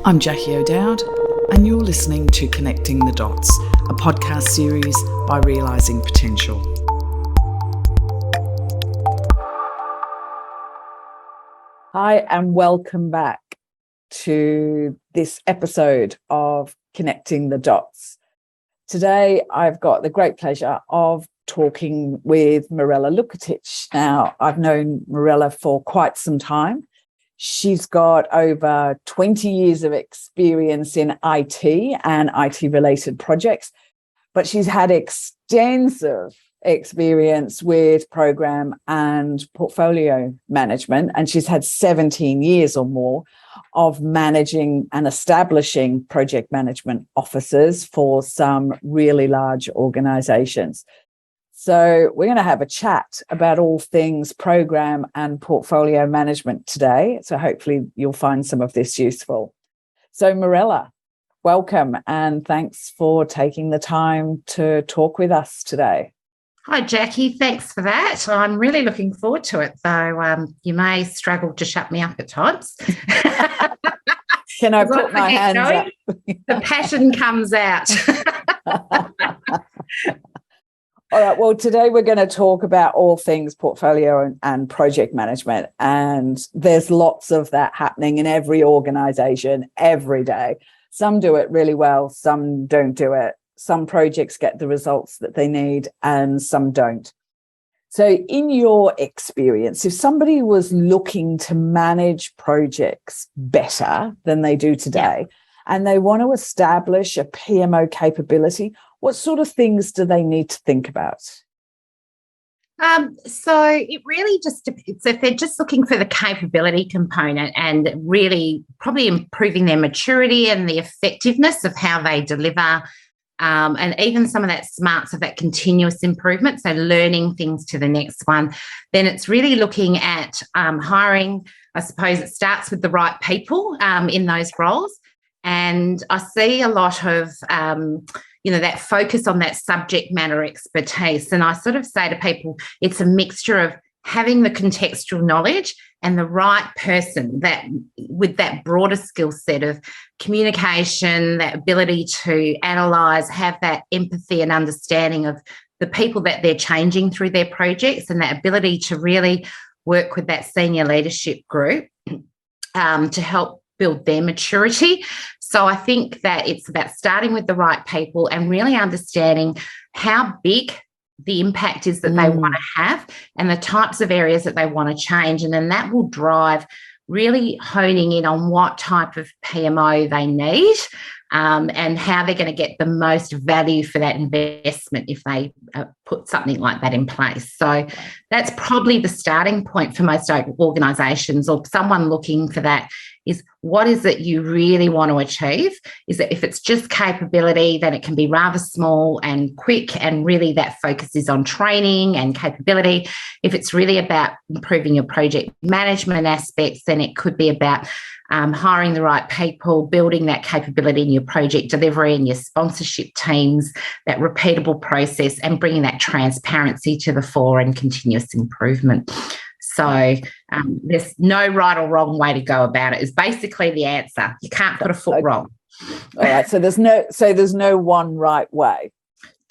I'm Jackie O'Dowd, and you're listening to Connecting the Dots, a podcast series by Realising Potential. Hi, and welcome back to this episode of Connecting the Dots. Today, I've got the great pleasure of talking with Mirella Luketich. Now, I've known Mirella for quite some time. She's got over 20 years of experience in IT and IT-related projects, but she's had extensive experience with program and portfolio management, and she's had 17 years or more of managing and establishing project management offices for some really large organizations. So we're going to have a chat about all things program and portfolio management today. So hopefully you'll find some of this useful. So Mirella, welcome, and thanks for taking the time to talk with us today. Hi, Jackie. Thanks for that. I'm really looking forward to it, though you may struggle to shut me up at times. Can I put my hands up? The passion comes out. All right. Well, today we're going to talk about all things portfolio and project management. And there's lots of that happening in every organization every day. Some do it really well. Some don't do it. Some projects get the results that they need and some don't. So in your experience, if somebody was looking to manage projects better than they do today, and they want to establish a PMO capability, what sort of things do they need to think about? So it really just depends. If they're just looking for the capability component and really probably improving their maturity and the effectiveness of how they deliver, and even some of that smarts of that continuous improvement, so learning things to the next one, then it's really looking at hiring. I suppose it starts with the right people in those roles. And I see a lot of, that focus on that subject matter expertise. And I sort of say to people, it's a mixture of having the contextual knowledge and the right person that with that broader skill set of communication, that ability to analyse, have that empathy and understanding of the people that they're changing through their projects, and that ability to really work with that senior leadership group to help build their maturity. So I think that it's about starting with the right people and really understanding how big the impact is that they want to have and the types of areas that they want to change. And then that will drive really honing in on what type of PMO they need and how they're going to get the most value for that investment if they put something like that in place. So that's probably the starting point for most organisations or someone looking for that is what is it you really want to achieve? Is that if it's just capability, then it can be rather small and quick, and really that focus is on training and capability. If it's really about improving your project management aspects, then it could be about hiring the right people, building that capability in your project delivery and your sponsorship teams, that repeatable process, and bringing that transparency to the fore and continuous improvement. So there's no right or wrong way to go about it is basically the answer. You can't put a foot wrong. All right. So there's no one right way.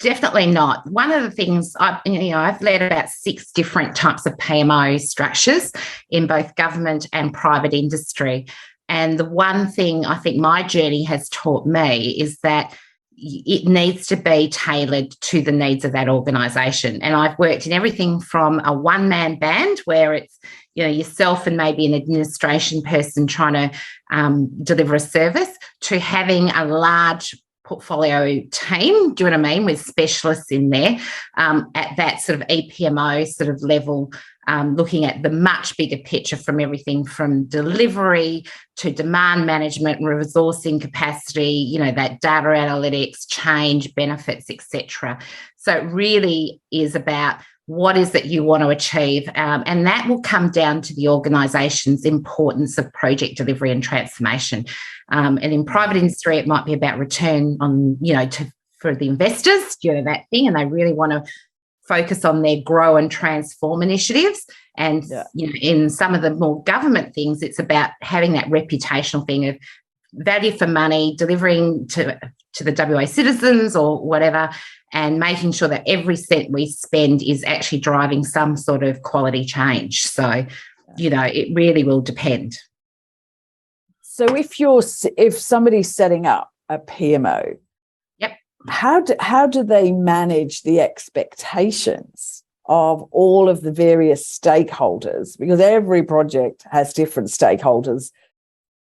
Definitely not. One of the things I've led about 6 different types of PMO structures in both government and private industry. And the one thing I think my journey has taught me is that it needs to be tailored to the needs of that organisation. And I've worked in everything from a one-man band where it's yourself and maybe an administration person trying to deliver a service, to having a large portfolio team, do you know what I mean, with specialists in there at that sort of EPMO sort of level, looking at the much bigger picture from everything from delivery to demand management and resourcing capacity, that data analytics, change, benefits, etc. So it really is about what is it you want to achieve, and that will come down to the organisation's importance of project delivery and transformation. And in private industry, it might be about return on, for the investors, that thing, and they really want to focus on their grow and transform initiatives. And in some of the more government things, it's about having that reputational thing of value for money, delivering to the WA citizens or whatever, and making sure that every cent we spend is actually driving some sort of quality change. So, it really will depend. So if somebody's setting up a PMO, yep, how do they manage the expectations of all of the various stakeholders? Because every project has different stakeholders.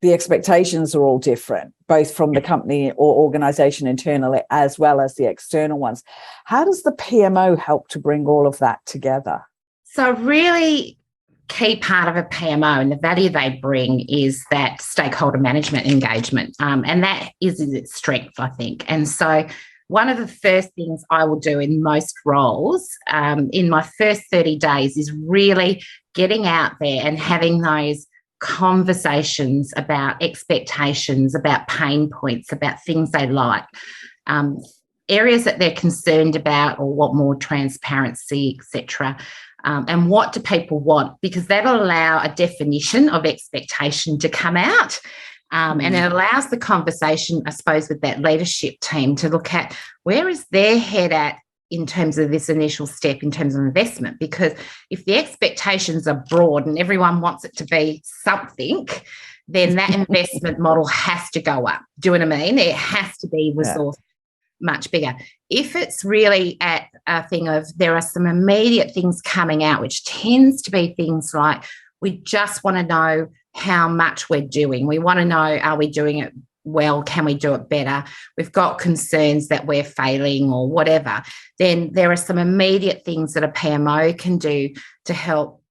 The expectations are all different, both from the company or organization internally as well as the external ones. How does the PMO help to bring all of that together? So really key part of a PMO and the value they bring is that stakeholder management engagement. And that is its strength, I think. And so one of the first things I will do in most roles in my first 30 days is really getting out there and having those conversations about expectations, about pain points, about things they like, areas that they're concerned about or want more transparency, etc. And what do people want? Because that'll allow a definition of expectation to come out. And it allows the conversation, I suppose, with that leadership team to look at where is their head at in terms of this initial step in terms of investment. Because if the expectations are broad and everyone wants it to be something, then that investment model has to go up. Do you know what I mean? It has to be resourced much bigger. If it's really at a thing of there are some immediate things coming out, which tends to be things like we just want to know how much we're doing. We want to know, are we doing it well? Can we do it better? We've got concerns that we're failing or whatever. Then there are some immediate things that a PMO can do to help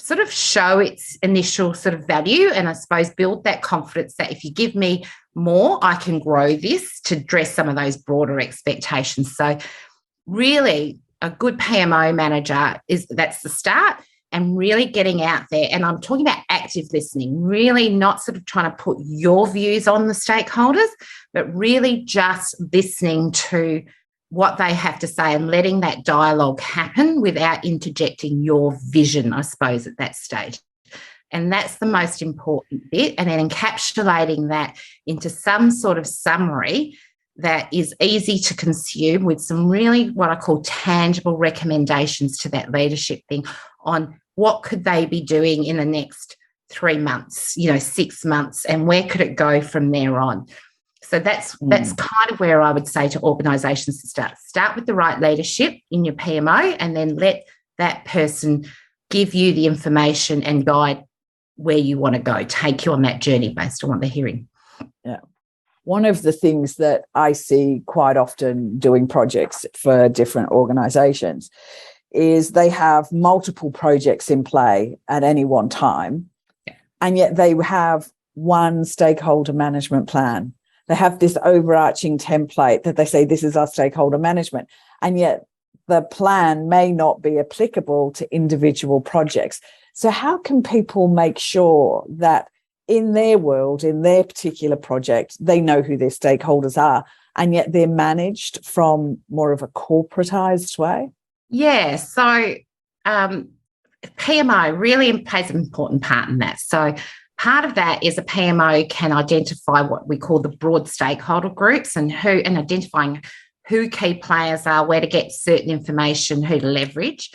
sort of show its initial sort of value and I suppose build that confidence that if you give me more, I can grow this to address some of those broader expectations. So really a good PMO manager that's the start. And really getting out there, and I'm talking about active listening, really not sort of trying to put your views on the stakeholders, but really just listening to what they have to say and letting that dialogue happen without interjecting your vision, I suppose, at that stage. And that's the most important bit. And then encapsulating that into some sort of summary that is easy to consume with some really what I call tangible recommendations to that leadership thing on what could they be doing in the next 3 months, 6 months, and where could it go from there on. So that's kind of where I would say to organisations to start with the right leadership in your PMO and then let that person give you the information and guide where you want to go, take you on that journey based on what they're hearing. Yeah. One of the things that I see quite often doing projects for different organisations is they have multiple projects in play at any one time, and yet they have one stakeholder management plan. They have this overarching template that they say, this is our stakeholder management, and yet the plan may not be applicable to individual projects. So how can people make sure that in their world, in their particular project, they know who their stakeholders are, and yet they're managed from more of a corporatized way? Yeah, so PMO really plays an important part in that. So part of that is a PMO can identify what we call the broad stakeholder groups and identifying who key players are, where to get certain information, who to leverage.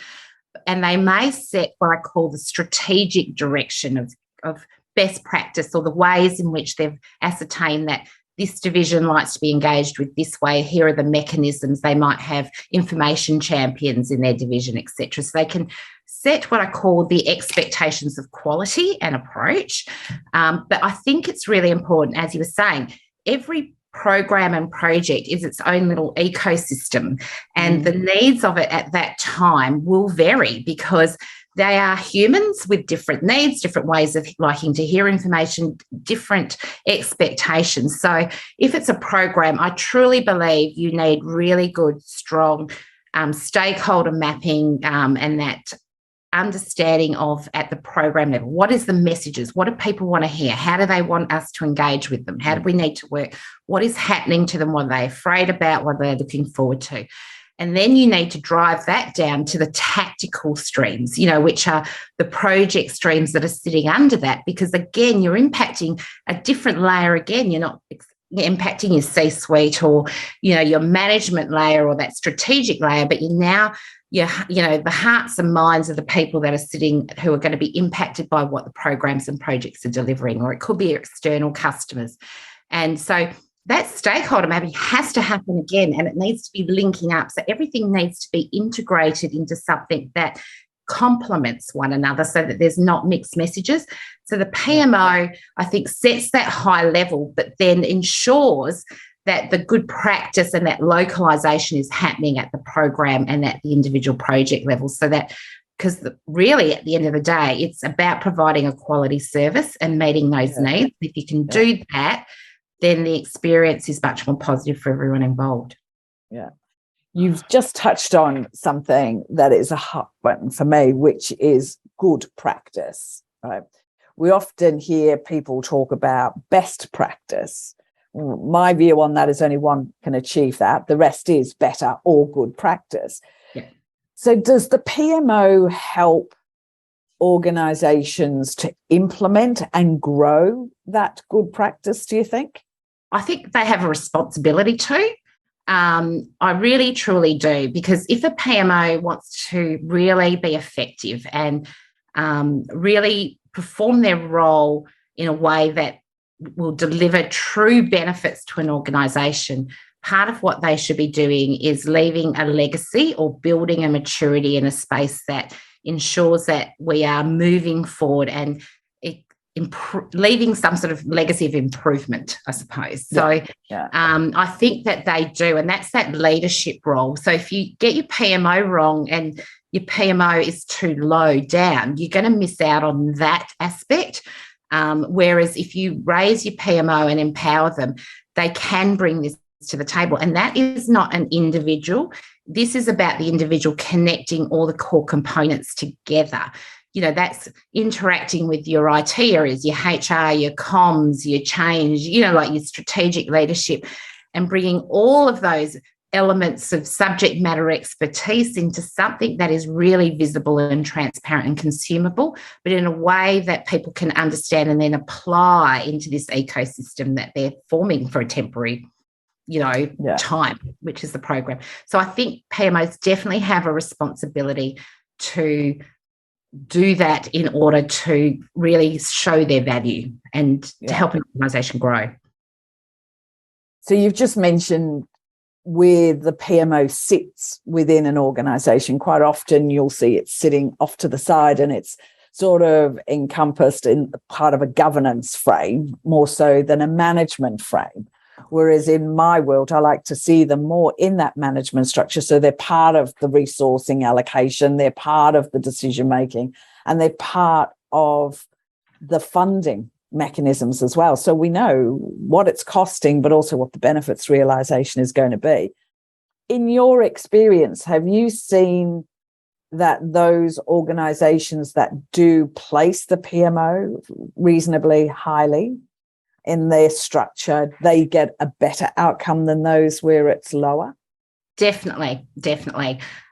And they may set what I call the strategic direction of best practice or the ways in which they've ascertained that this division likes to be engaged with this way. Here are the mechanisms. They might have information champions in their division, etc. So they can set what I call the expectations of quality and approach. But I think it's really important, as you were saying, every program and project is its own little ecosystem, and the needs of it at that time will vary because they are humans with different needs, different ways of liking to hear information, different expectations. So if it's a program, I truly believe you need really good, strong stakeholder mapping and that understanding of at the program level. What is the messages? What do people want to hear? How do they want us to engage with them? How do we need to work? What is happening to them? What are they afraid about? What are they looking forward to? And then you need to drive that down to the tactical streams, which are the project streams that are sitting under that. Because, again, you're impacting a different layer again. You're not impacting your C-suite or, your management layer or that strategic layer, but the hearts and minds of the people that are sitting who are going to be impacted by what the programs and projects are delivering, or it could be external customers. And so that stakeholder mapping has to happen again, and it needs to be linking up. So everything needs to be integrated into something that complements one another so that there's not mixed messages. So the PMO, I think, sets that high level, but then ensures that the good practice and that localization is happening at the program and at the individual project level. So that, because really at the end of the day, it's about providing a quality service and meeting those needs. If you can do that, then the experience is much more positive for everyone involved. Yeah. You've just touched on something that is a hot button for me, which is good practice, right? We often hear people talk about best practice. My view on that is only one can achieve that. The rest is better or good practice. Yeah. So does the PMO help organizations to implement and grow that good practice, do you think? I think they have a responsibility to. I really, truly do, because if a PMO wants to really be effective and really perform their role in a way that will deliver true benefits to an organisation, part of what they should be doing is leaving a legacy or building a maturity in a space that ensures that we are moving forward and leaving some sort of legacy of improvement, I suppose. So I think that they do, and that's that leadership role. So if you get your PMO wrong and your PMO is too low down, you're going to miss out on that aspect. Whereas if you raise your PMO and empower them, they can bring this to the table. And that is not an individual. This is about the individual connecting all the core components together. That's interacting with your IT areas, your HR, your comms, your change, like your strategic leadership, and bringing all of those elements of subject matter expertise into something that is really visible and transparent and consumable, but in a way that people can understand and then apply into this ecosystem that they're forming for a temporary, time, which is the program. So I think PMOs definitely have a responsibility to do that in order to really show their value and to help an organisation grow. So you've just mentioned where the PMO sits within an organisation. Quite often you'll see it sitting off to the side and it's sort of encompassed in part of a governance frame more so than a management frame. Whereas in my world, I like to see them more in that management structure. So they're part of the resourcing allocation, they're part of the decision making, and they're part of the funding mechanisms as well. So we know what it's costing, but also what the benefits realization is going to be. In your experience, have you seen that those organizations that do place the PMO reasonably highly in their structure, they get a better outcome than those where it's lower? Definitely.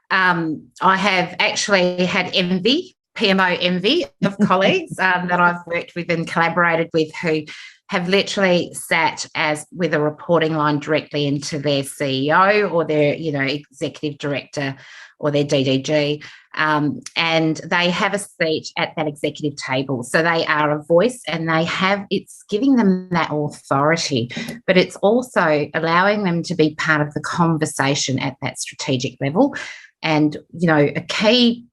I have actually had PMO envy of colleagues that I've worked with and collaborated with who have literally sat as with a reporting line directly into their CEO or their, executive director or their DDG, and they have a seat at that executive table. So they are a voice, and it's giving them that authority, but it's also allowing them to be part of the conversation at that strategic level. And, a key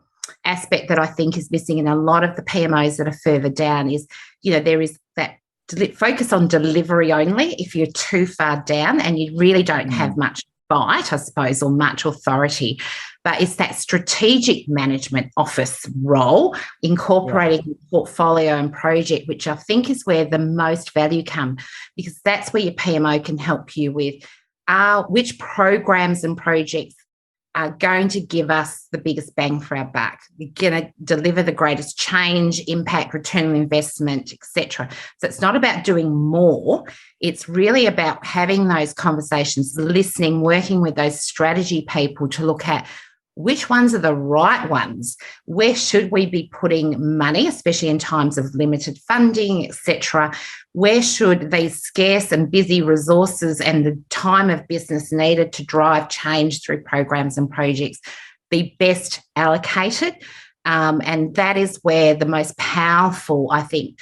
aspect that I think is missing in a lot of the PMOs that are further down is, there is that focus on delivery only. If you're too far down and you really don't have much bite, I suppose, or much authority, but it's that strategic management office role, incorporating portfolio and project, which I think is where the most value comes, because that's where your PMO can help you with which programs and projects are going to give us the biggest bang for our buck. You're going to deliver the greatest change, impact, return on investment, etc. So it's not about doing more. It's really about having those conversations, listening, working with those strategy people to look at which ones are the right ones. Where should we be putting money, especially in times of limited funding, etc.? Where should these scarce and busy resources and the time of business needed to drive change through programs and projects be best allocated? And that is where the most powerful, I think,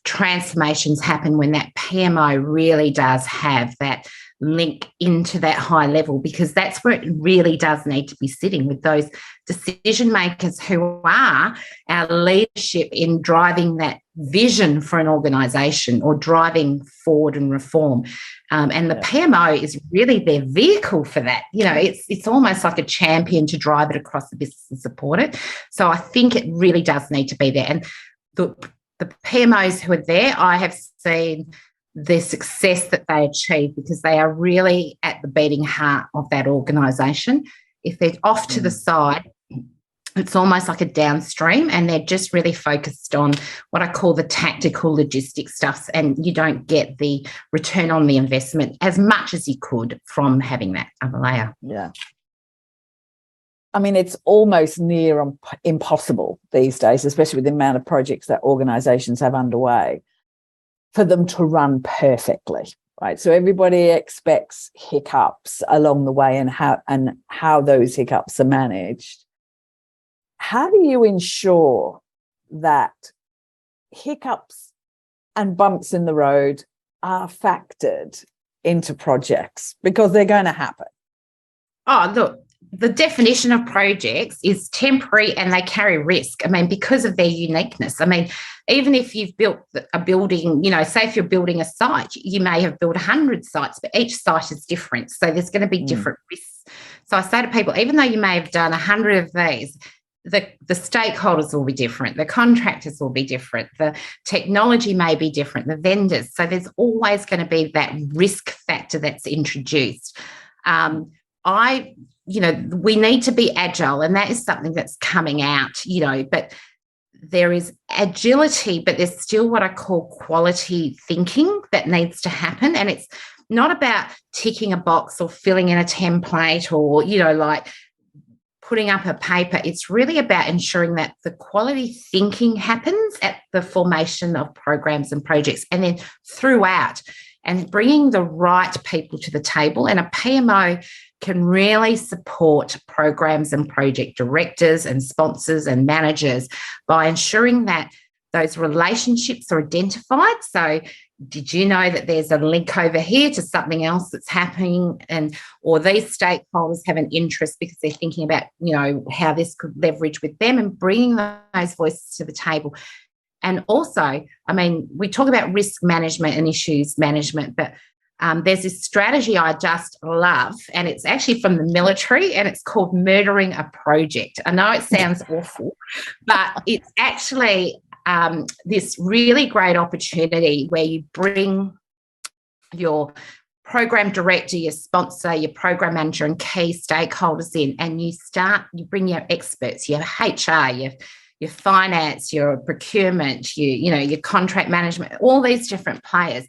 transformations happen, when that PMO really does have that link into that high level, because that's where it really does need to be sitting with those decision makers who are our leadership in driving that vision for an organisation or driving forward and reform. And the PMO is really their vehicle for that. You know, it's almost like a champion to drive it across the business and support it. So I think it really does need to be there. And the PMOs who are there, I have seen the success that they achieve because they are really at the beating heart of that organisation. If they're off to the side, it's almost like a downstream, and they're just really focused on what I call the tactical logistics stuff, and you don't get the return on the investment as much as you could from having that other layer. Yeah. I mean, it's almost near impossible these days, especially with the amount of projects that organisations have underway, for them to run perfectly, right? So everybody expects hiccups along the way and how those hiccups are managed. How do you ensure that hiccups and bumps in the road are factored into projects? Because they're going to happen. Oh, look, the definition of projects is temporary and they carry risk. I mean, because of their uniqueness. I mean, even if you've built a building, you know, say if you're building a site, you may have built 100 sites, but each site is different. So there's going to be different risks. So I say to people, even though you may have done 100 of these, the stakeholders will be different, the contractors will be different, the technology may be different, the vendors. So there's always going to be that risk factor that's introduced. We need to be agile, and that is something that's coming out, but there is agility, but there's still what I call quality thinking that needs to happen. And it's not about ticking a box or filling in a template or, like putting up a paper. It's really about ensuring that the quality thinking happens at the formation of programs and projects, and then throughout, and bringing the right people to the table. And a PMO can really support programs and project directors and sponsors and managers by ensuring that those relationships are identified. So did you know that there's a link over here to something else that's happening, or these stakeholders have an interest because they're thinking about, how this could leverage with them, and bringing those voices to the table. And also, I mean, we talk about risk management and issues management, but there's this strategy I just love, and it's actually from the military, and it's called murdering a project. I know it sounds awful, but it's actually this really great opportunity where you bring your program director, your sponsor, your program manager, and key stakeholders in, and you bring your experts, your HR, your finance, your procurement, your contract management, all these different players.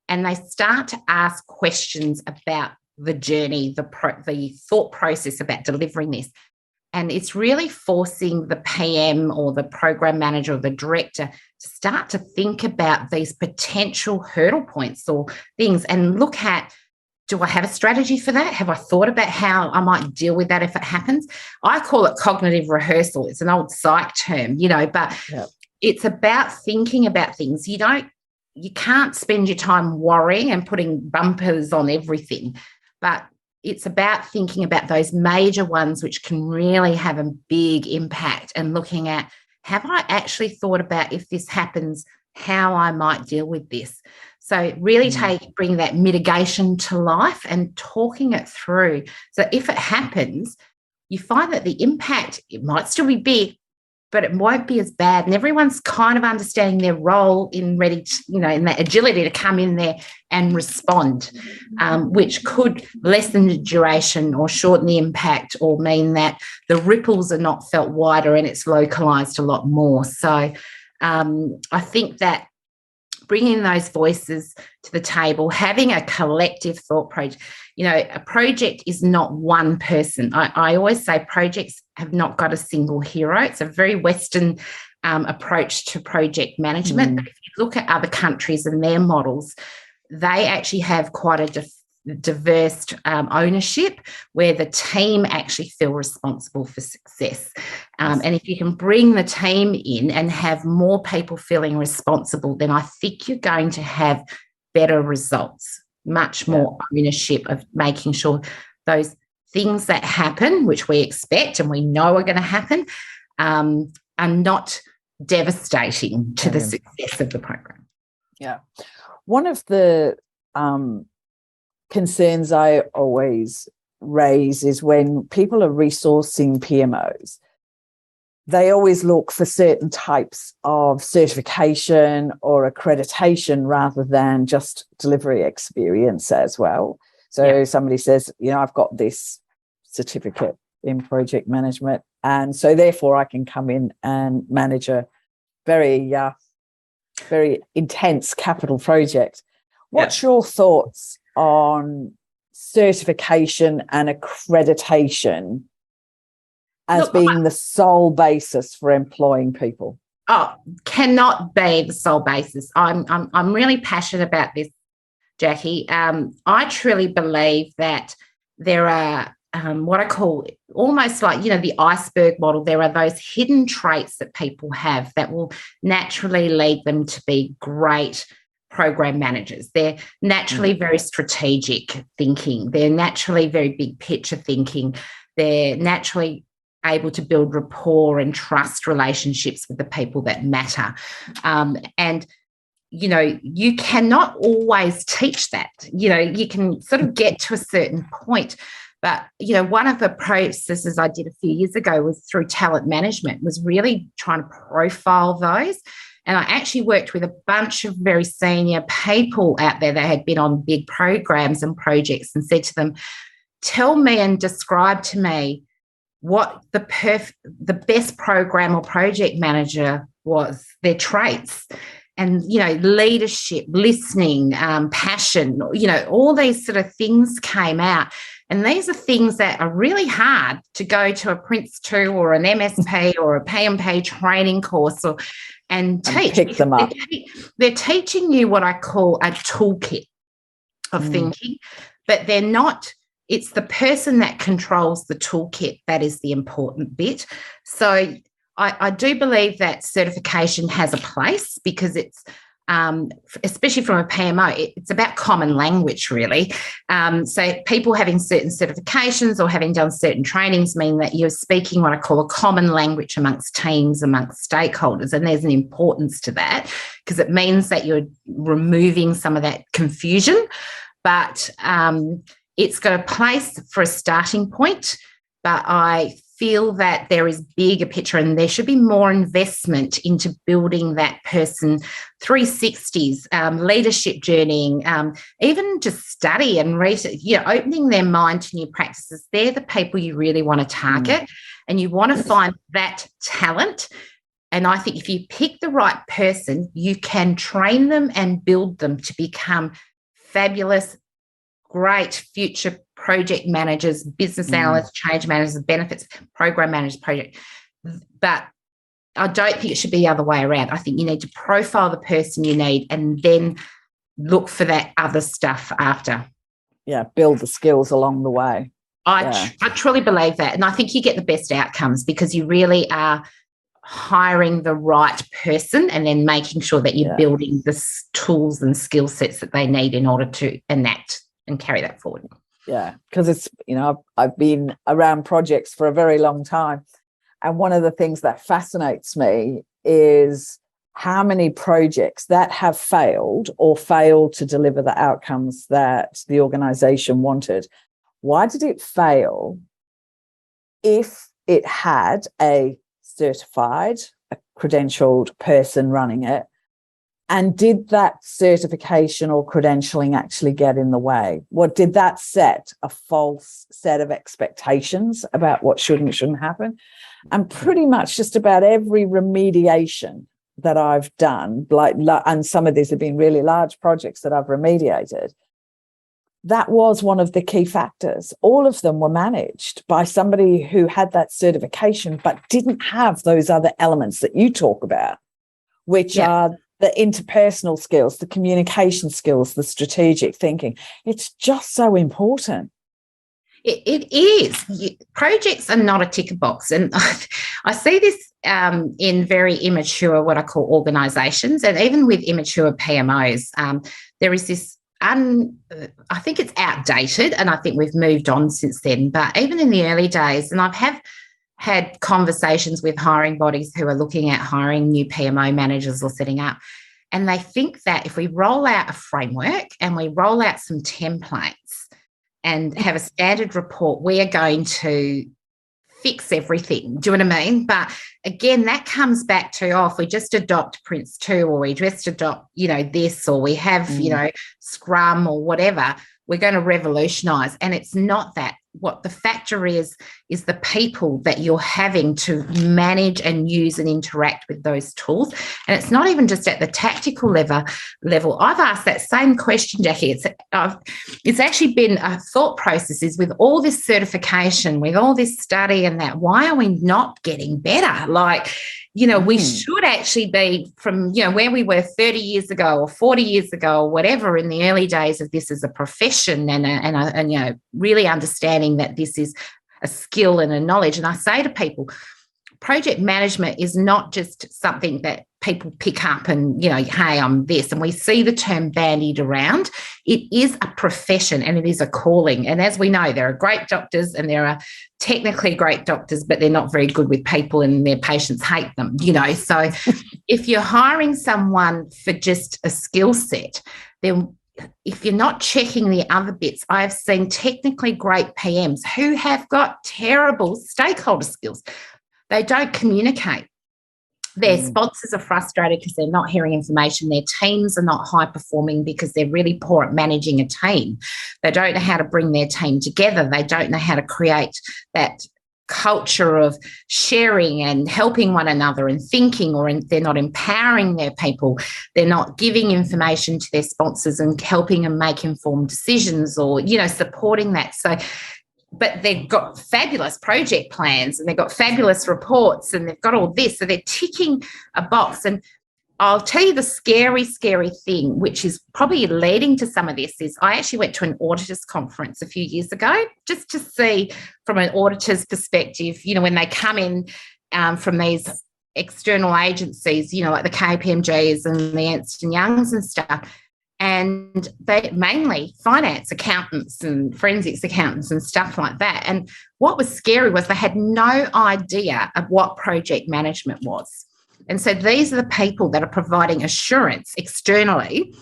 And they start to ask questions about the journey, the thought process about delivering this. And it's really forcing the PM or the program manager or the director to start to think about these potential hurdle points or things and look at, do I have a strategy for that? Have I thought about how I might deal with that if it happens? I call it cognitive rehearsal. It's an old psych term, but It's about thinking about things. You can't spend your time worrying and putting bumpers on everything, but it's about thinking about those major ones which can really have a big impact, and looking at, have I actually thought about, if this happens, how I might deal with this? So really bring that mitigation to life and talking it through. So if it happens, you find that the impact, it might still be big, but it won't be as bad. And everyone's kind of understanding their role in ready to, in that agility to come in there and respond, which could lessen the duration or shorten the impact, or mean that the ripples are not felt wider and it's localised a lot more. So I think that bringing those voices to the table, having a collective thought project, a project is not one person. I always say projects have not got a single hero. It's a very Western approach to project management. If you look at other countries and their models, they actually have quite a diverse ownership where the team actually feel responsible for success. And if you can bring the team in and have more people feeling responsible, then I think you're going to have better results, much more ownership of making sure those things that happen, which we expect and we know are going to happen, are not devastating to the success of the program. Yeah. One of the concerns I always raise is when people are resourcing PMOs, they always look for certain types of certification or accreditation rather than just delivery experience as well. So somebody says, I've got this certificate in project management, and so therefore I can come in and manage a very, very intense capital project. What's your thoughts on certification and accreditation as being the sole basis for employing people? Oh, cannot be the sole basis. I'm really passionate about this, Jackie. I truly believe that there are what I call almost like, the iceberg model. There are those hidden traits that people have that will naturally lead them to be great program managers. They're naturally very strategic thinking. They're naturally very big picture thinking. They're naturally able to build rapport and trust relationships with the people that matter. And you cannot always teach that. You can sort of get to a certain point. But, one of the processes I did a few years ago was through talent management, was really trying to profile those. And I actually worked with a bunch of very senior people out there that had been on big programs and projects, and said to them, tell me and describe to me what the best program or project manager was, their traits. And, leadership, listening, passion, all these sort of things came out. And these are things that are really hard to go to a Prince 2 or an MSP or a PMP training course and teach. Pick them up. They're teaching you what I call a toolkit of thinking, but they're not. It's the person that controls the toolkit that is the important bit. So I do believe that certification has a place, because it's, especially from a PMO, it's about common language, really. So people having certain certifications or having done certain trainings mean that you're speaking what I call a common language amongst teams, amongst stakeholders, and there's an importance to that, because it means that you're removing some of that confusion. But it's got a place for a starting point, but I feel that there is bigger picture, and there should be more investment into building that person 360s, leadership journeying, even just study and research, opening their mind to new practices. They're the people you really want to target, and you want to find that talent. And I think if you pick the right person, you can train them and build them to become fabulous, great future project managers, business analysts, change managers, benefits, program managers, project. But I don't think it should be the other way around. I think you need to profile the person you need and then look for that other stuff after. Yeah, build the skills along the way. I truly believe that. And I think you get the best outcomes because you really are hiring the right person and then making sure that you're building the tools and skill sets that they need in order to enact and carry that forward. Yeah, because it's, I've been around projects for a very long time. And one of the things that fascinates me is how many projects that have failed or failed to deliver the outcomes that the organization wanted. Why did it fail if it had a certified, a credentialed person running it? And did that certification or credentialing actually get in the way? What did that set a false set of expectations about what should and shouldn't happen? And pretty much just about every remediation that I've done, and some of these have been really large projects that I've remediated, that was one of the key factors. All of them were managed by somebody who had that certification but didn't have those other elements that you talk about, which are the interpersonal skills, the communication skills, the strategic thinking. It's just so important. It is. Projects are not a ticker box. And I see this in very immature, what I call organisations, and even with immature PMOs, there is this, I think it's outdated, and I think we've moved on since then. But even in the early days, and I've had conversations with hiring bodies who are looking at hiring new PMO managers or setting up, and they think that if we roll out a framework and we roll out some templates and have a standard report, we are going to fix everything. Do you know what I mean? But again, that comes back to, if we just adopt Prince 2, or we just adopt, this, or we have, Scrum or whatever, we're going to revolutionise. And it's not that. What the factor is the people that you're having to manage and use and interact with those tools. And it's not even just at the tactical level. I've asked that same question, Jackie. It's actually been a thought process is with all this certification, with all this study and that, why are we not getting better? We should actually be from, where we were 30 years ago or 40 years ago or whatever in the early days of this as a profession and really understanding that this is a skill and a knowledge. And I say to people, project management is not just something that people pick up and, hey, I'm this. And we see the term bandied around. It is a profession and it is a calling. And as we know, there are great doctors and there are technically great doctors, but they're not very good with people and their patients hate them, So if you're hiring someone for just a skill set, then if you're not checking the other bits, I've seen technically great PMs who have got terrible stakeholder skills. They don't communicate. Their sponsors are frustrated because they're not hearing information. Their teams are not high performing because they're really poor at managing a team. They don't know how to bring their team together. They don't know how to create that culture of sharing and helping one another and thinking, they're not empowering their people. They're not giving information to their sponsors and helping them make informed decisions or, supporting that. So, but they've got fabulous project plans and they've got fabulous reports and they've got all this. So they're ticking a box. And I'll tell you the scary, scary thing, which is probably leading to some of this, is I actually went to an auditors conference a few years ago just to see from an auditor's perspective, when they come in from these external agencies, like the KPMGs and the Ernst & Youngs and stuff, and they mainly finance accountants and forensics accountants and stuff like that. And what was scary was they had no idea of what project management was. And so these are the people that are providing assurance externally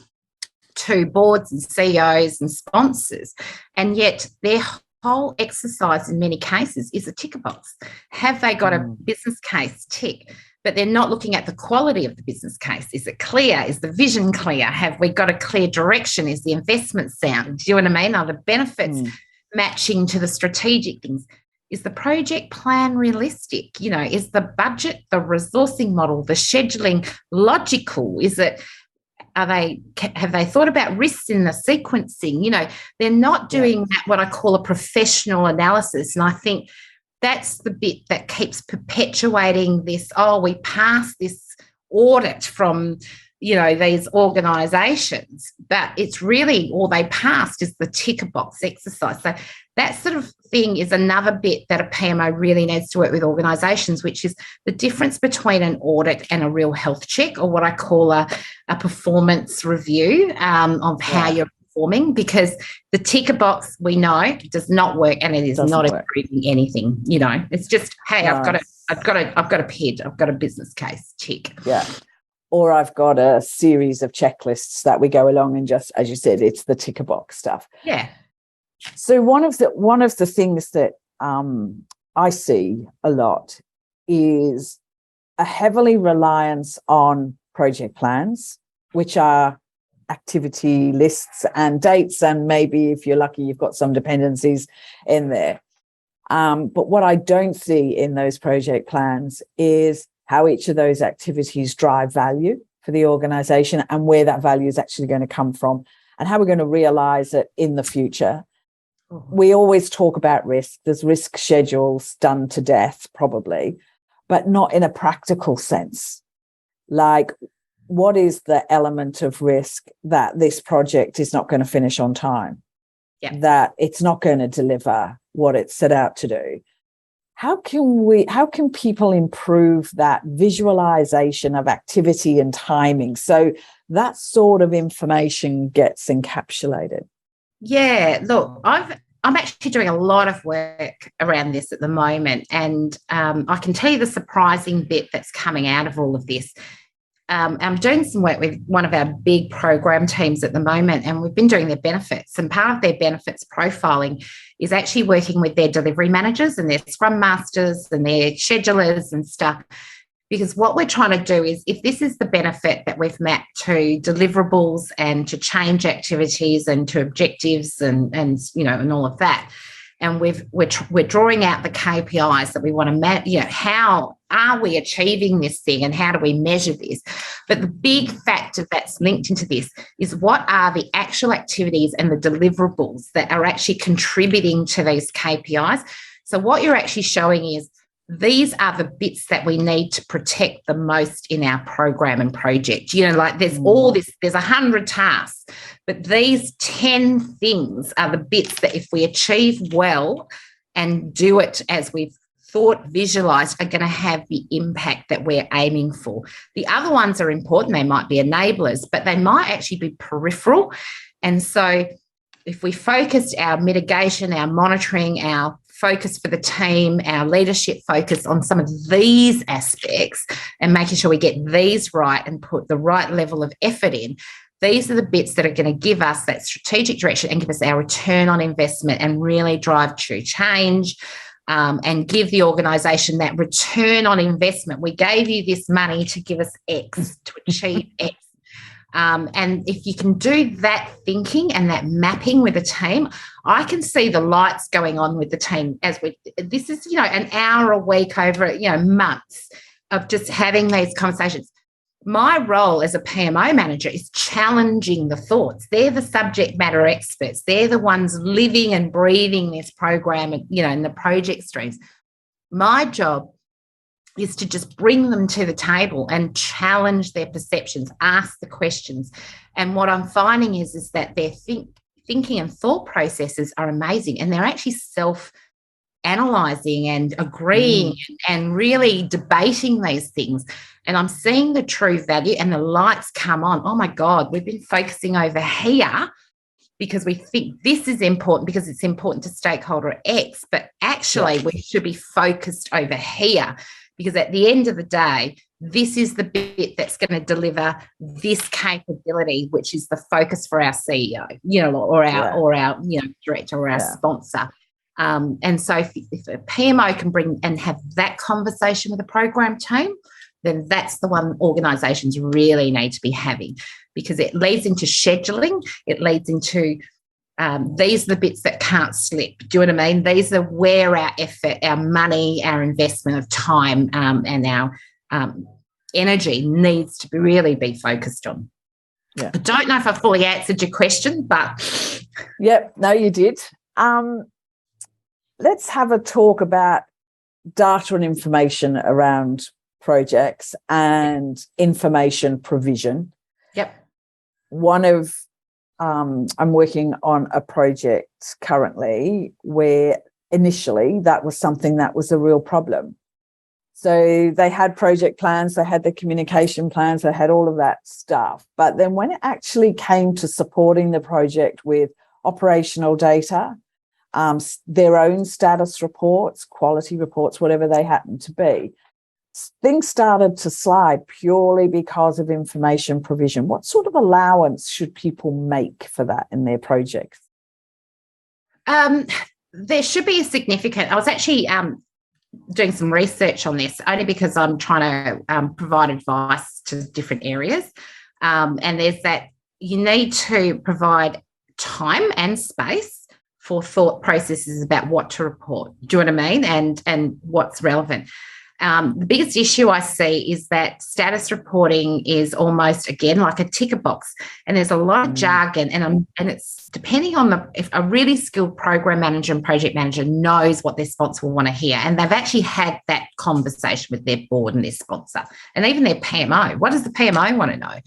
to boards and CEOs and sponsors. And yet their whole exercise in many cases is a ticker box. Have they got a business case? Tick. But they're not looking at the quality of the business case. Is it clear? Is the vision clear? Have we got a clear direction? Is the investment sound? Do you know what I mean? Are the benefits matching to the strategic things? Is the project plan realistic? Is the budget, the resourcing model, the scheduling logical? Have they thought about risks in the sequencing? They're not doing that, what I call a professional analysis. And I think that's the bit that keeps perpetuating this, we passed this audit from, these organisations, but it's really all they passed is the ticker box exercise. So that sort of thing is another bit that a PMO really needs to work with organisations, which is the difference between an audit and a real health check, or what I call a performance review of how you're performing, because the ticker box, we know, does not work and it is not improving anything. It's just, hey, I've got a PID, I've got a business case, tick. Yeah. Or I've got a series of checklists that we go along and just, as you said, it's the ticker box stuff. Yeah. So one of the things that I see a lot is a heavily reliance on project plans, which are activity lists and dates, and maybe if you're lucky, you've got some dependencies in there. But what I don't see in those project plans is how each of those activities drive value for the organization and where that value is actually going to come from and how we're going to realize it in the future. We always talk about risk. There's risk schedules done to death, probably, but not in a practical sense. Like, what is the element of risk that this project is not going to finish on time? Yeah. That it's not going to deliver what it's set out to do? How can people improve that visualization of activity and timing so that sort of information gets encapsulated? Yeah, look, I'm actually doing a lot of work around this at the moment, and I can tell you the surprising bit that's coming out of all of this. I'm doing some work with one of our big program teams at the moment, and we've been doing their benefits. And part of their benefits profiling is actually working with their delivery managers and their scrum masters and their schedulers and stuff. Because what we're trying to do is, if this is the benefit that we've mapped to deliverables and to change activities and to objectives and all of that, and we're drawing out the KPIs that we want to how are we achieving this thing and how do we measure this? But the big factor that's linked into this is what are the actual activities and the deliverables that are actually contributing to these KPIs. So what you're actually showing is these are the bits that we need to protect the most in our program and project. Like there's all this, there's 100 tasks, but these 10 things are the bits that if we achieve well and do it as we've thought, visualized, are going to have the impact that we're aiming for. The other ones are important. They might be enablers, but they might actually be peripheral. And so if we focused our mitigation, our monitoring, our focus for the team, our leadership focus on some of these aspects and making sure we get these right and put the right level of effort in, these are the bits that are going to give us that strategic direction and give us our return on investment and really drive true change, and give the organisation that return on investment. We gave you this money to give us X, to achieve X. And if you can do that thinking and that mapping with a team, I can see the lights going on with the team this is, an hour a week over, months of just having these conversations. My role as a PMO manager is challenging the thoughts. They're the subject matter experts. They're the ones living and breathing this program, in the project streams. My job is to just bring them to the table and challenge their perceptions, ask the questions. And what I'm finding is that their thinking and thought processes are amazing, and they're actually self-analysing and agreeing and really debating these things. And I'm seeing the true value, and the lights come on. Oh, my God, we've been focusing over here because we think this is important because it's important to stakeholder X, but actually we should be focused over here. Because at the end of the day, this is the bit that's going to deliver this capability, which is the focus for our CEO, or our director or our sponsor. And so if a PMO can bring and have that conversation with a program team, then that's the one organisations really need to be having, because it leads into scheduling. It leads into these are the bits that can't slip. Do you know what I mean? These are where our effort, our money, our investment of time and our energy needs to really be focused on. Yeah. I don't know if I fully answered your question, but... Yep, no, you did. Let's have a talk about data and information around projects and information provision. Yep. I'm working on a project currently where initially that was something that was a real problem. So they had project plans, they had the communication plans, they had all of that stuff. But then when it actually came to supporting the project with operational data, their own status reports, quality reports, whatever they happen to be, things started to slide purely because of information provision. What sort of allowance should people make for that in their projects? There should be a significant. I was actually doing some research on this, only because I'm trying to provide advice to different areas. And there's that you need to provide time and space for thought processes about what to report. Do you know what I mean? And what's relevant. The biggest issue I see is that status reporting is almost, again, like a ticker box, and there's a lot of jargon, and it's depending on if a really skilled program manager and project manager knows what their sponsor will want to hear, and they've actually had that conversation with their board and their sponsor, and even their PMO. What does the PMO want to know?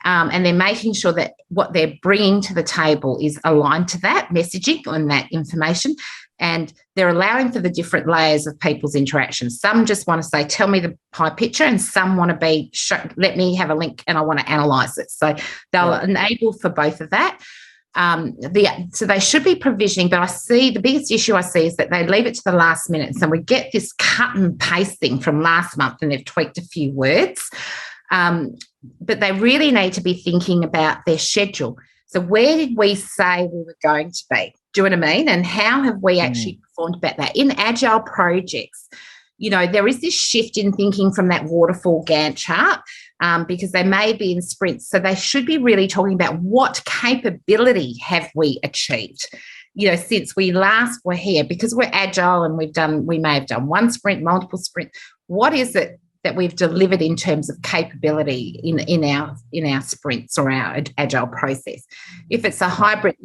And they're making sure that what they're bringing to the table is aligned to that messaging and that information. And they're allowing for the different layers of people's interactions. Some just want to say, tell me the pie picture, and some want to be, let me have a link and I want to analyse it. So they'll enable for both of that. So they should be provisioning, but I see the biggest issue I see is that they leave it to the last minute. So we get this cut and paste thing from last month and they've tweaked a few words. But they really need to be thinking about their schedule. So where did we say we were going to be? Do you know what I mean? And how have we actually performed about that? In agile projects, there is this shift in thinking from that waterfall Gantt chart because they may be in sprints. So they should be really talking about what capability have we achieved, since we last were here, because we're agile and we may have done one sprint, multiple sprints. What is it that we've delivered in terms of capability in our sprints or our agile process? If it's a hybrid,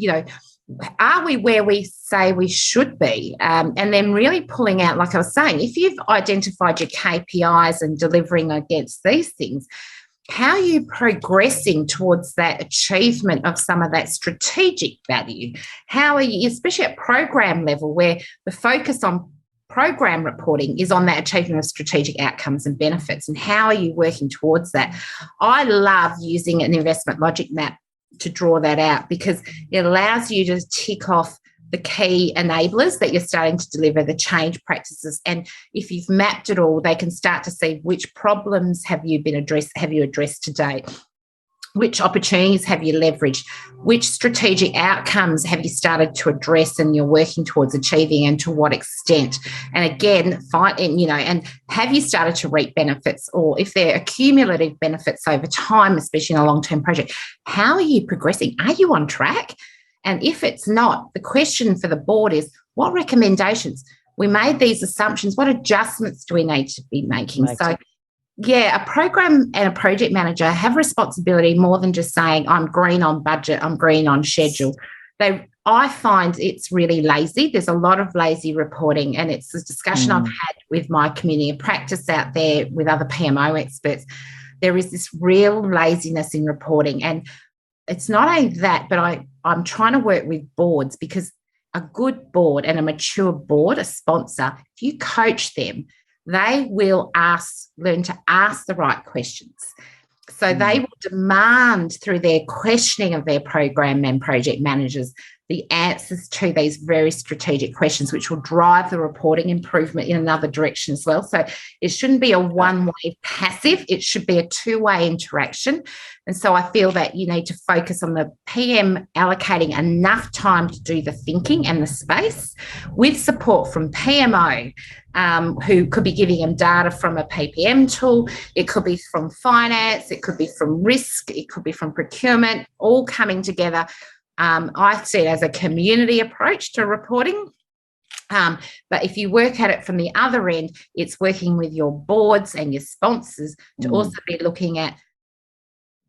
are we where we say we should be? And then really pulling out, like I was saying, if you've identified your KPIs and delivering against these things, how are you progressing towards that achievement of some of that strategic value? How are you, especially at program level, where the focus on program reporting is on that achievement of strategic outcomes and benefits, and how are you working towards that? I love using an investment logic map to draw that out, because it allows you to tick off the key enablers that you're starting to deliver, the change practices. And if you've mapped it all, they can start to see which problems have you addressed today, which opportunities have you leveraged, which strategic outcomes have you started to address and you're working towards achieving, and to what extent. And again, and have you started to reap benefits, or if they're accumulative benefits over time, especially in a long-term project, how are you progressing? Are you on track? And if it's not, the question for the board is, what recommendations? We made these assumptions. What adjustments do we need to be making? So a program and a project manager have responsibility more than just saying, I'm green on budget, I'm green on schedule. I find it's really lazy. There's a lot of lazy reporting, and it's a discussion I've had with my community of practice out there with other PMO experts. There is this real laziness in reporting, and it's not only that, but I'm trying to work with boards, because a good board and a mature board, a sponsor, if you coach them, they will learn to ask the right questions. So they will demand, through their questioning of their program and project managers, the answers to these very strategic questions, which will drive the reporting improvement in another direction as well. So it shouldn't be a one-way passive. It should be a two-way interaction. And so I feel that you need to focus on the PM allocating enough time to do the thinking and the space, with support from PMO, who could be giving them data from a PPM tool. It could be from finance. It could be from risk. It could be from procurement, all coming together. I see it as a community approach to reporting. But if you work at it from the other end, it's working with your boards and your sponsors to also be looking at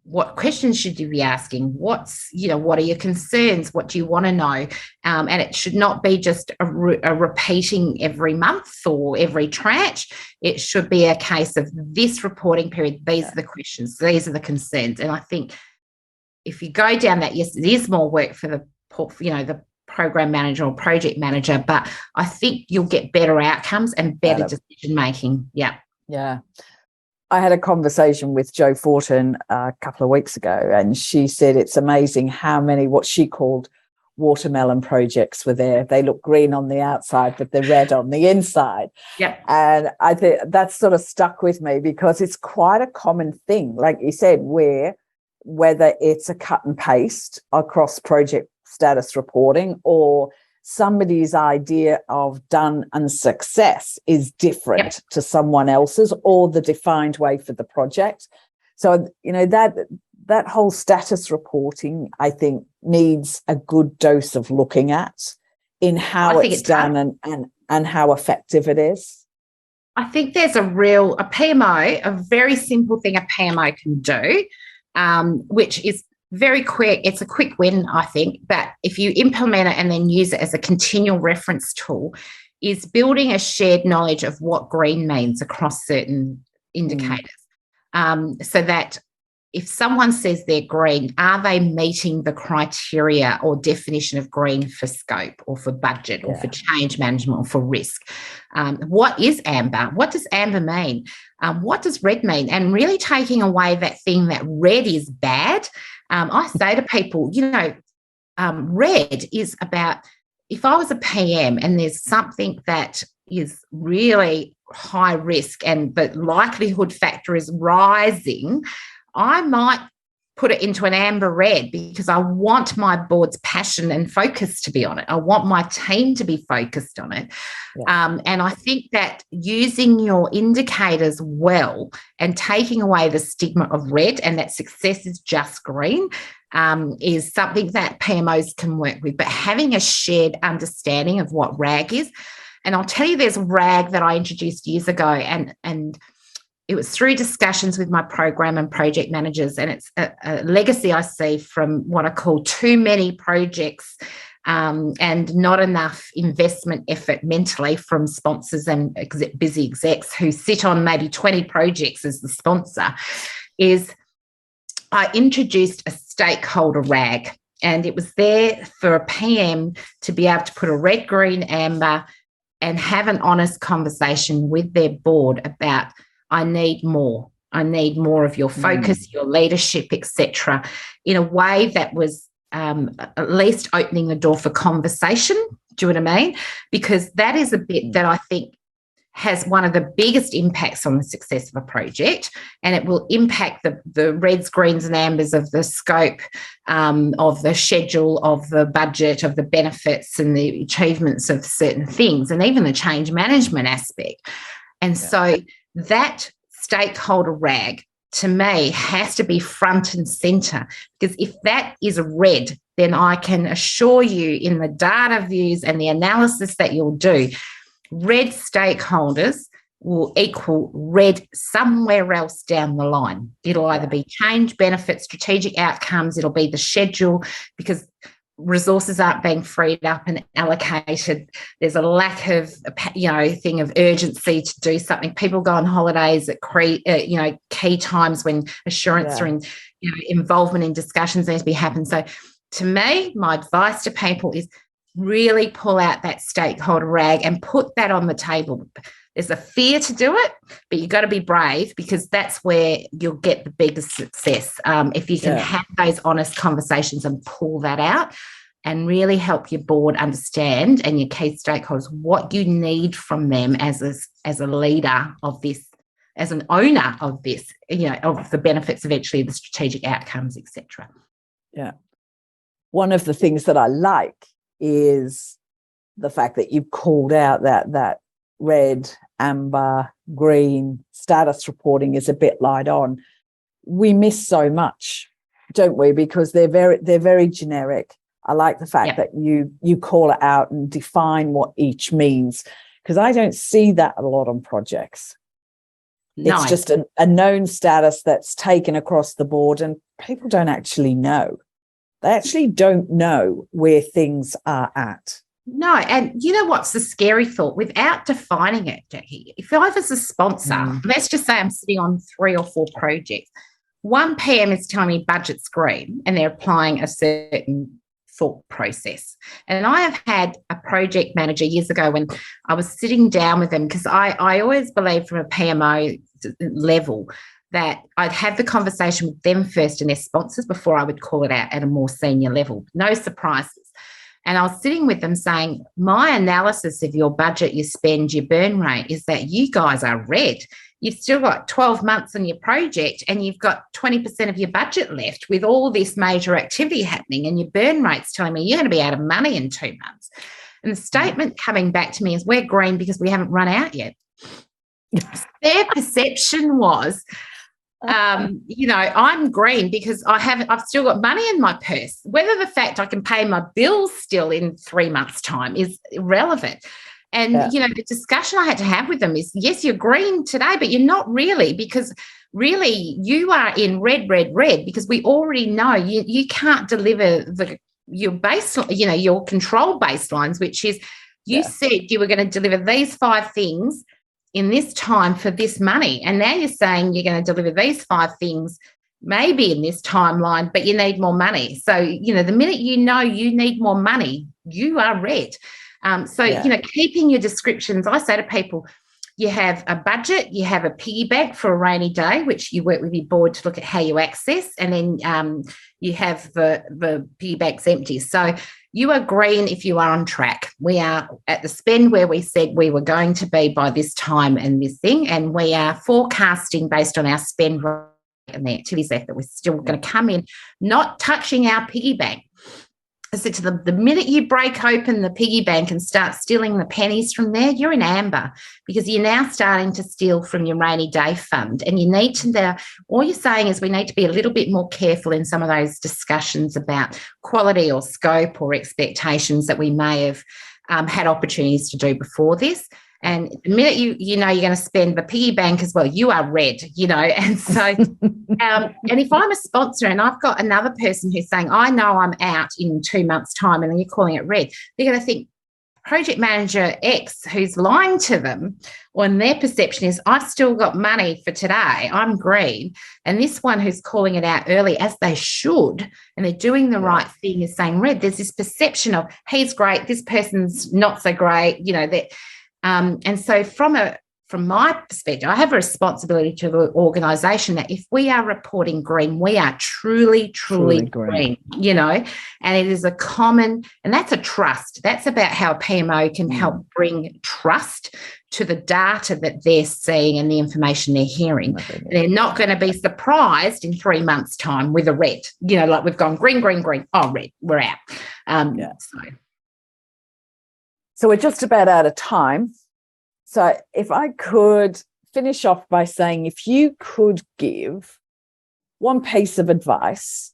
what questions should you be asking? What are your concerns? What do you want to know? And it should not be just a repeating every month or every tranche. It should be a case of this reporting period. These are the questions. These are the concerns. And I think if you go down that, yes, it is more work for the program manager or project manager, but I think you'll get better outcomes and better decision making. Yeah. Yeah. I had a conversation with Jo Fortin a couple of weeks ago, and she said it's amazing how many what she called watermelon projects were there. They look green on the outside, but they're red on the inside. Yeah. And I think that's sort of stuck with me, because it's quite a common thing, like you said, whether it's a cut and paste across project status reporting, or somebody's idea of done and success is different to someone else's, or the defined way for the project. So, that whole status reporting, I think, needs a good dose of looking at in how it's done and how effective it is. I think there's a PMO, a very simple thing a PMO can do, which is very quick. It's a quick win, I think, but if you implement it and then use it as a continual reference tool, is building a shared knowledge of what green means across certain indicators. So that if someone says they're green, are they meeting the criteria or definition of green for scope or for budget or for change management or for risk? What is amber? What does amber mean? What does red mean? And really taking away that thing that red is bad. I say to people, red is about, if I was a PM and there's something that is really high risk and the likelihood factor is rising, I might put it into an amber red because I want my board's passion and focus to be on it. I want my team to be focused on it. And I think that using your indicators well and taking away the stigma of red and that success is just green is something that PMOs can work with. But having a shared understanding of what RAG is, and I'll tell you, there's a RAG that I introduced years ago, and it was through discussions with my program and project managers, and it's a legacy I see from what I call too many projects and not enough investment effort mentally from sponsors and busy execs who sit on maybe 20 projects as the sponsor. Is I introduced a stakeholder RAG, and it was there for a PM to be able to put a red, green, amber and have an honest conversation with their board about, I need more. I need more of your focus, your leadership, etc., in a way that was at least opening the door for the Do you know what I mean? Because that is a bit that I think has one of the biggest impacts on the success of a project, and it will impact the reds, greens and ambers of the scope, of the schedule, of the budget, of the benefits and the achievements of certain things, and even the change management aspect. And so that stakeholder RAG, to me, has to be front and centre, because if that is red, then I can assure you in the data views and the analysis that you'll do, red stakeholders will equal red somewhere else down the line. It'll either be change, benefits, strategic outcomes, it'll be the schedule, because resources aren't being freed up and allocated. There's a lack of, thing of urgency to do something. People go on holidays at key times when assurance or involvement in discussions needs to be happening. So to me, my advice to people is really pull out that stakeholder RAG and put that on the table. There's a fear to do it, but you've got to be brave, because that's where you'll get the biggest success. If you can have those honest conversations and pull that out and really help your board understand and your key stakeholders what you need from them as a leader of this, as an owner of this, of the benefits, eventually the strategic outcomes, etc. Yeah. One of the things that I like is the fact that you've called out that red, amber, green status reporting is a bit light on. We miss so much, don't we? Because they're very generic. I like the fact that you call it out and define what each means, because I don't see that a lot on projects. No. It's just a known status that's taken across the board, and people don't actually know. They actually don't know where things are at. No, and you know what's the scary thought? Without defining it, Jackie, if I was a sponsor, let's just say I'm sitting on 3 or 4 projects, one PM is telling me budget's green and they're applying a certain thought process. And I have had a project manager years ago when I was sitting down with them, because I always believe from a PMO level that I'd have the conversation with them first and their sponsors before I would call it out at a more senior level. No surprises. And I was sitting with them saying, my analysis of your budget, your spend, your burn rate is that you guys are red. You've still got 12 months on your project and you've got 20% of your budget left with all this major activity happening, and your burn rate's telling me you're going to be out of money in 2 months. And the statement coming back to me is, we're green because we haven't run out yet. Their perception was, I'm green because I've still got money in my purse. Whether the fact I can pay my bills still in 3 months' time is irrelevant. And, the discussion I had to have with them is, yes, you're green today, but you're not really, because really you are in red, because we already know you can't deliver your baseline, your control baselines, which is you said you were going to deliver these 5 things in this time for this money. And now you're saying you're going to deliver these 5 things maybe in this timeline, but you need more money. So, the minute you need more money, you are red. Keeping your descriptions, I say to people, you have a budget, you have a piggy bank for a rainy day, which you work with your board to look at how you access, and then you have the piggy bank's empty. So you are green if you are on track. We are at the spend where we said we were going to be by this time and this thing, and we are forecasting based on our spend rate and the activities that we're still going to come in, not touching our piggy bank. I said to them, the minute you break open the piggy bank and start stealing the pennies from there, you're in amber, because you're now starting to steal from your rainy day fund. And you need to now, all you're saying is we need to be a little bit more careful in some of those discussions about quality or scope or expectations that we may have had opportunities to do before this. And the minute you're going to spend the piggy bank as well, you are red, and so and if I'm a sponsor and I've got another person who's saying, I know I'm out in 2 months' time, and then you're calling it red, they're going to think project manager X who's lying to them, when their perception is, I've still got money for today, I'm green, and this one who's calling it out early, as they should, and they're doing the right thing, is saying red. There's this perception of, he's great, this person's not so great, that. And so from my perspective, I have a responsibility to the organisation that if we are reporting green, we are truly green, and it is a common, and that's a trust. That's about how a PMO can help bring trust to the data that they're seeing and the information they're hearing. They're not going to be surprised in 3 months' time with a red, like we've gone green, oh, red, we're out. So we're just about out of time. So if I could finish off by saying, if you could give one piece of advice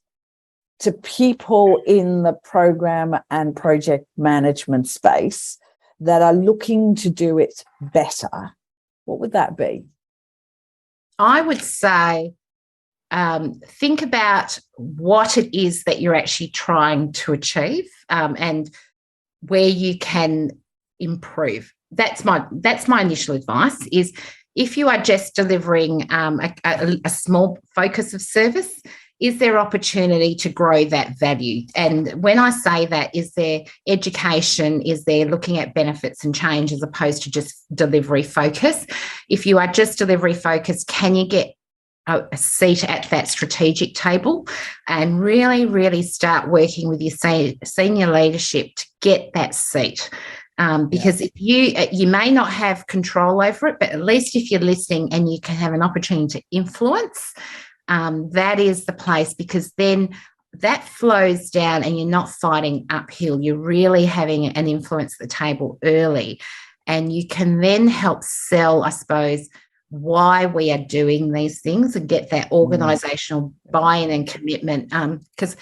to people in the program and project management space that are looking to do it better, what would that be? I would say, think about what it is that you're actually trying to achieve, and where you can improve. That's my initial advice, is if you are just delivering a small focus of service, is there opportunity to grow that value? And when I say that, is there education? Is there looking at benefits and change as opposed to just delivery focus? If you are just delivery focused, can you get a seat at that strategic table and really start working with your senior leadership to get that seat? Because if you may not have control over it, but at least if you're listening and you can have an opportunity to influence, that is the place, because then that flows down and you're not fighting uphill. You're really having an influence at the table early, and you can then help sell, I suppose, why we are doing these things and get that organisational buy-in and commitment. Because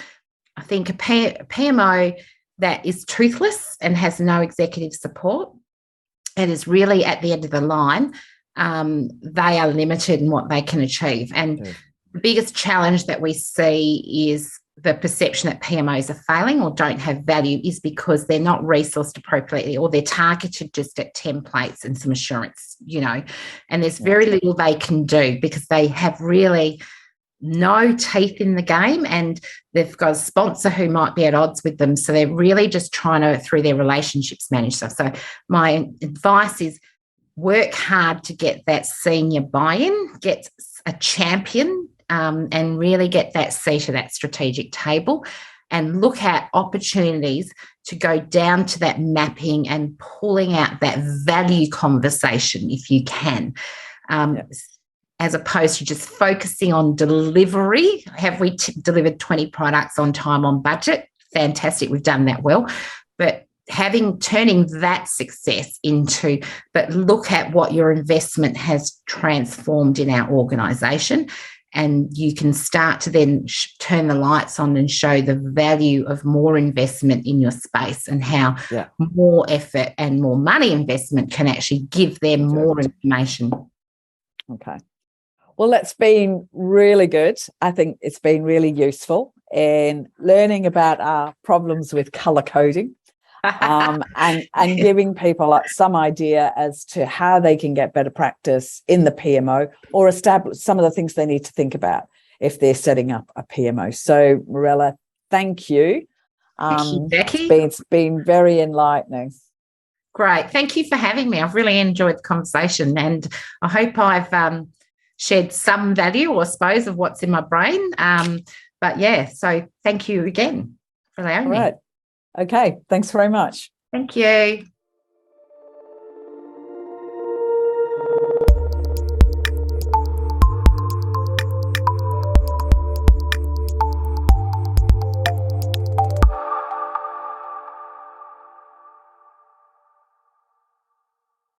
I think a PMO that is toothless and has no executive support and is really at the end of the line, they are limited in what they can achieve. And the biggest challenge that we see is the perception that PMOs are failing or don't have value is because they're not resourced appropriately, or they're targeted just at templates and some assurance, and there's very little they can do because they have really no teeth in the game, and they've got a sponsor who might be at odds with them. So they're really just trying to, through their relationships, manage stuff. So my advice is work hard to get that senior buy-in, get a champion, and really get that seat at that strategic table, and look at opportunities to go down to that mapping and pulling out that value conversation if you can. As opposed to just focusing on delivery. Have we delivered 20 products on time, on budget? Fantastic, we've done that well. But turning that success into, but look at what your investment has transformed in our organisation. And you can start to then turn the lights on and show the value of more investment in your space, and how more effort and more money investment can actually give them more information. Okay. Well, that's been really good. I think it's been really useful in learning about our problems with colour coding. And giving people some idea as to how they can get better practice in the PMO, or establish some of the things they need to think about if they're setting up a PMO. So, Mirella, thank you. Thank you, Becky. It's been very enlightening. Great. Thank you for having me. I've really enjoyed the conversation, and I hope I've shared some value, I suppose, of what's in my brain. But yeah, so thank you again for allowing me. All right. Okay, thanks very much. Thank you.